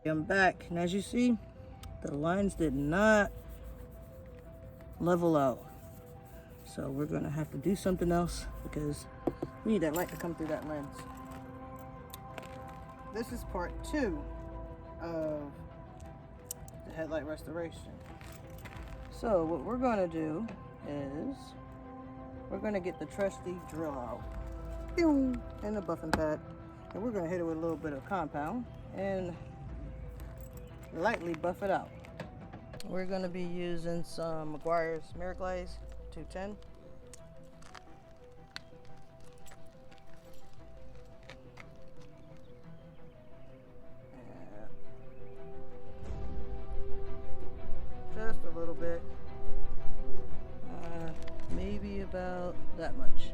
I'm back, and as you see, the lines did not level out. So we're gonna have to do something else because we need that light to come through that lens. This is part 2 of the headlight restoration. So what we're gonna do is we're gonna get the trusty drill out and the buffing pad, and we're gonna hit it with a little bit of compound and lightly buff it out. We're going to be using some McGuire's Mirror Glaze 210. Just a little bit. Maybe about that much.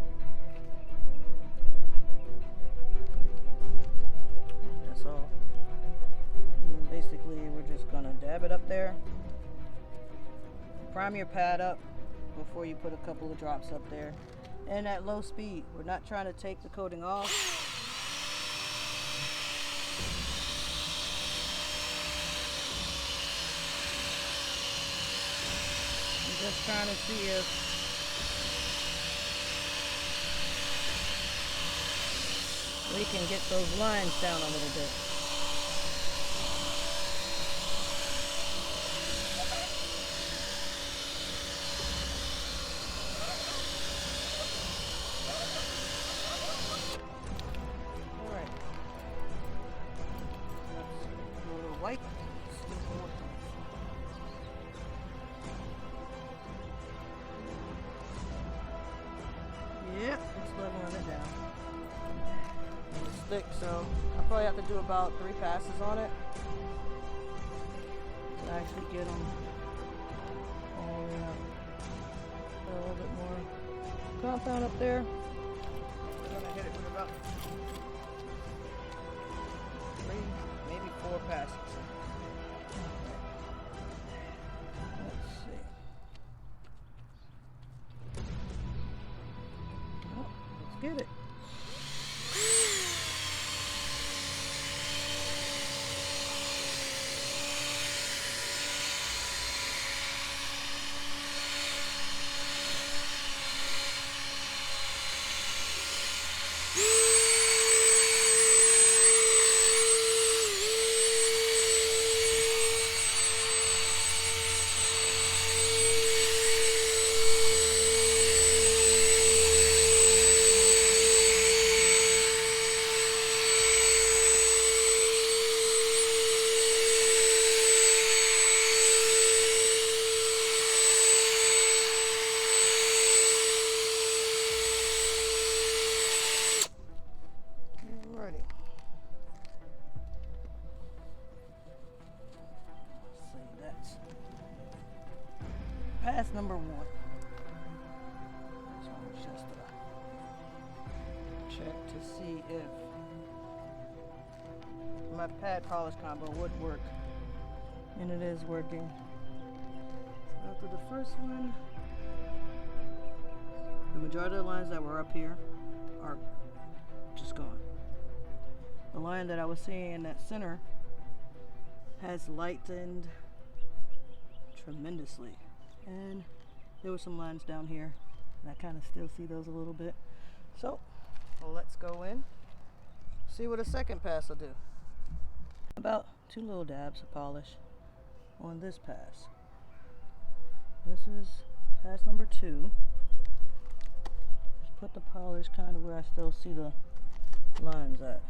That's all. And basically, we're just going to dab it up there. Prime your pad up before you put a couple of drops up there. And at low speed. We're not trying to take the coating off. I'm just trying to see if we can get those lines down a little bit. White. Yep, it's leveling it down. It's thick, so I probably have to do about 3 passes on it to actually get them all the way up. Put a little bit more compound up there. I'm gonna hit it with about 3, maybe 4 passes. Let's see. Oh, let's get it. Pass number 1. So it's just a check to see if my pad polish combo would work, and it is working. So after the first one, the majority of the lines that were up here are just gone. The line that I was seeing in that center has lightened tremendously. And there were some lines down here, and I kind of still see those a little bit. So, well, let's go in, see what a second pass will do. About 2 little dabs of polish on this pass. This is pass number 2. Just put the polish kind of where I still see the lines at.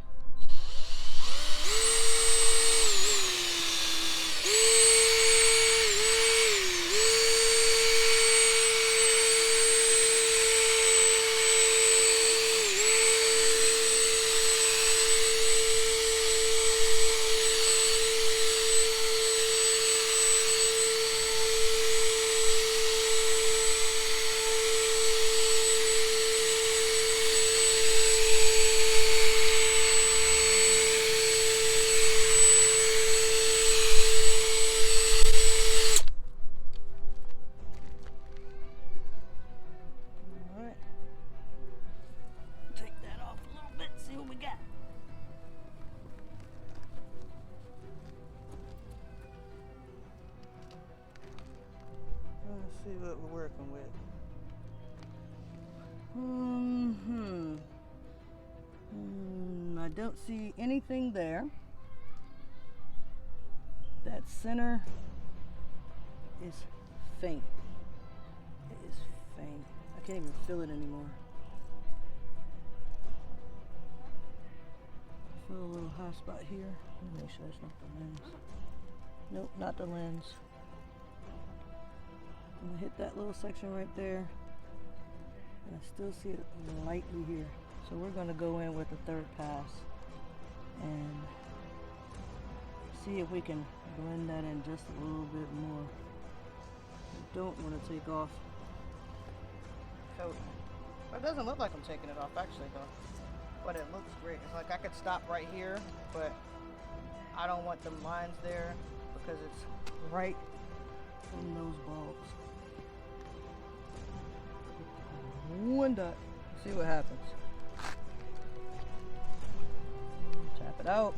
don't see anything there. That center is faint. It is faint. I can't even feel it anymore. I feel a little hot spot here. Let me make sure that's not the lens. Nope, not the lens. I'm gonna hit that little section right there. And I still see it lightly here. So we're gonna go in with the third pass and see if we can blend that in just a little bit more. I don't want to take off coat. But it doesn't look like I'm taking it off actually though. But it looks great. It's like I could stop right here, but I don't want the lines there because it's right in those bulbs. One dot. See what happens. Tap it out.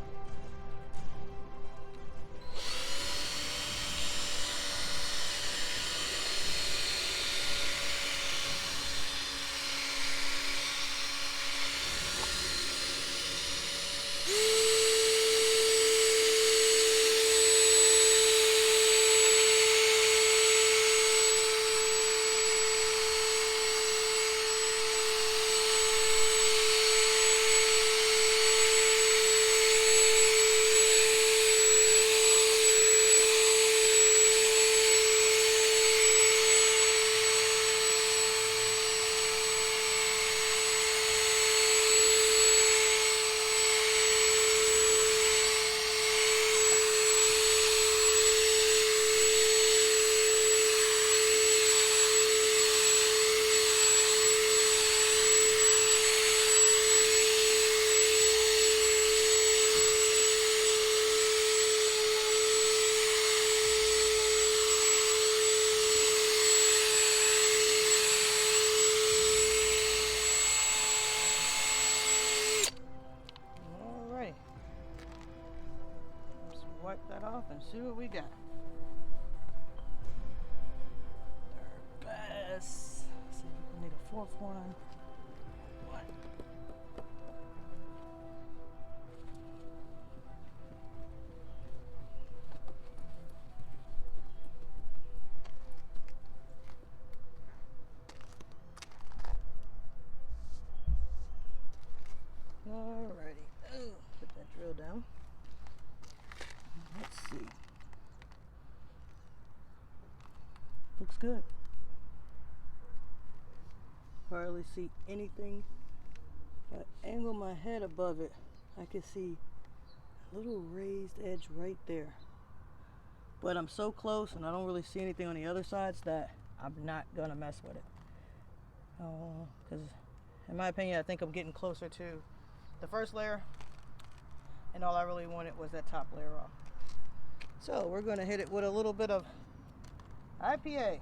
Wipe that off and see what we got. Third pass. Let's see if we need a fourth one. Alrighty. Put that drill down. Let's see. Looks good. Hardly see anything. If I angle my head above it, I can see a little raised edge right there. But I'm so close and I don't really see anything on the other sides that I'm not gonna mess with it. Because in my opinion, I think I'm getting closer to the first layer, and all I really wanted was that top layer off. So we're going to hit it with a little bit of IPA.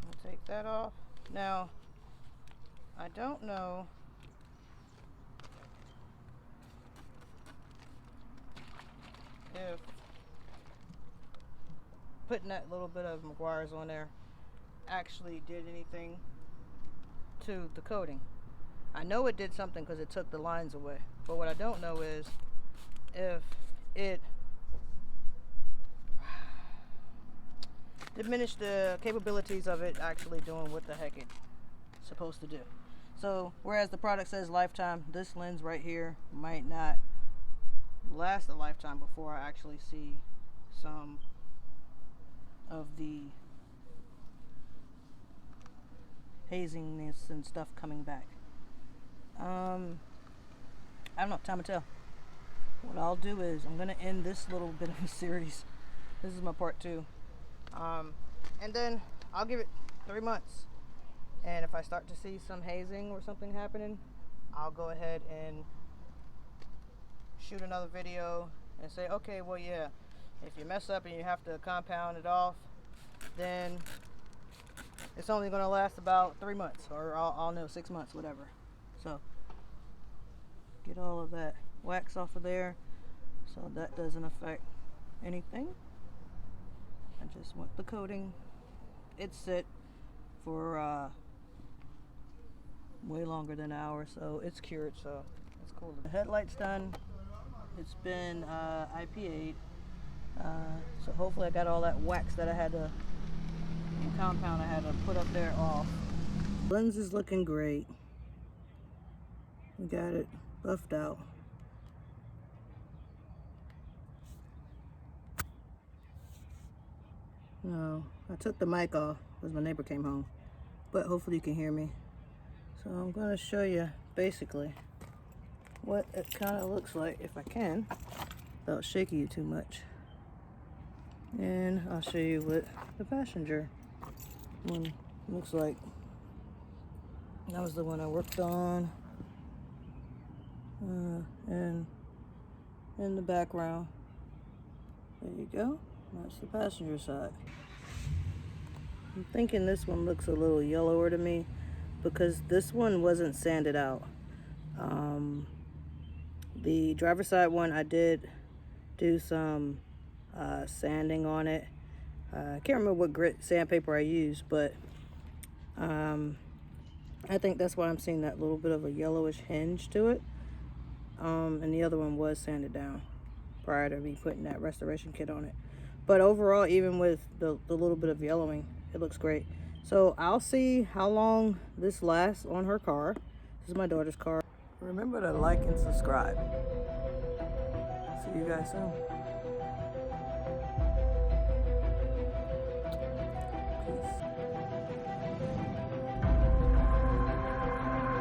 I'll take that off. Now, I don't know if putting that little bit of McGuire's on there actually did anything to the coating. I know it did something because it took the lines away, but what I don't know is if it diminished the capabilities of it actually doing what the heck it's supposed to do. So whereas the product says lifetime, this lens right here might not last a lifetime before I actually see some of the haziness and stuff coming back. I don't know, time will tell. What I'll do is I'm gonna end this little bit of a series. This is my part 2. And then I'll give it 3 months. And if I start to see some hazing or something happening, I'll go ahead and shoot another video and say, okay, well, yeah, if you mess up and you have to compound it off, then it's only going to last about 3 months, or I'll know 6 months, whatever. So get all of that wax off of there so that doesn't affect anything. I just want the coating. It's set for way longer than an hour, so it's cured, so it's cool. The headlight's done. It's been IPA'd, so hopefully I got all that wax that I had to, compound I had to put up there off. Lens is looking great. We got it buffed out. No, I took the mic off because my neighbor came home, but hopefully you can hear me. So I'm going to show you basically what it kind of looks like, if I can, without shaking you too much. And I'll show you what the passenger one looks like. That was the one I worked on. And in the background, there you go. That's the passenger side. I'm thinking this one looks a little yellower to me because this one wasn't sanded out. The driver's side one, I did do some sanding on it. I can't remember what grit sandpaper I used, but I think that's why I'm seeing that little bit of a yellowish hinge to it. And the other one was sanded down prior to me putting that restoration kit on it. But overall, even with the little bit of yellowing, it looks great. So I'll see how long this lasts on her car. This is my daughter's car. Remember to like and subscribe. See you guys soon. Peace.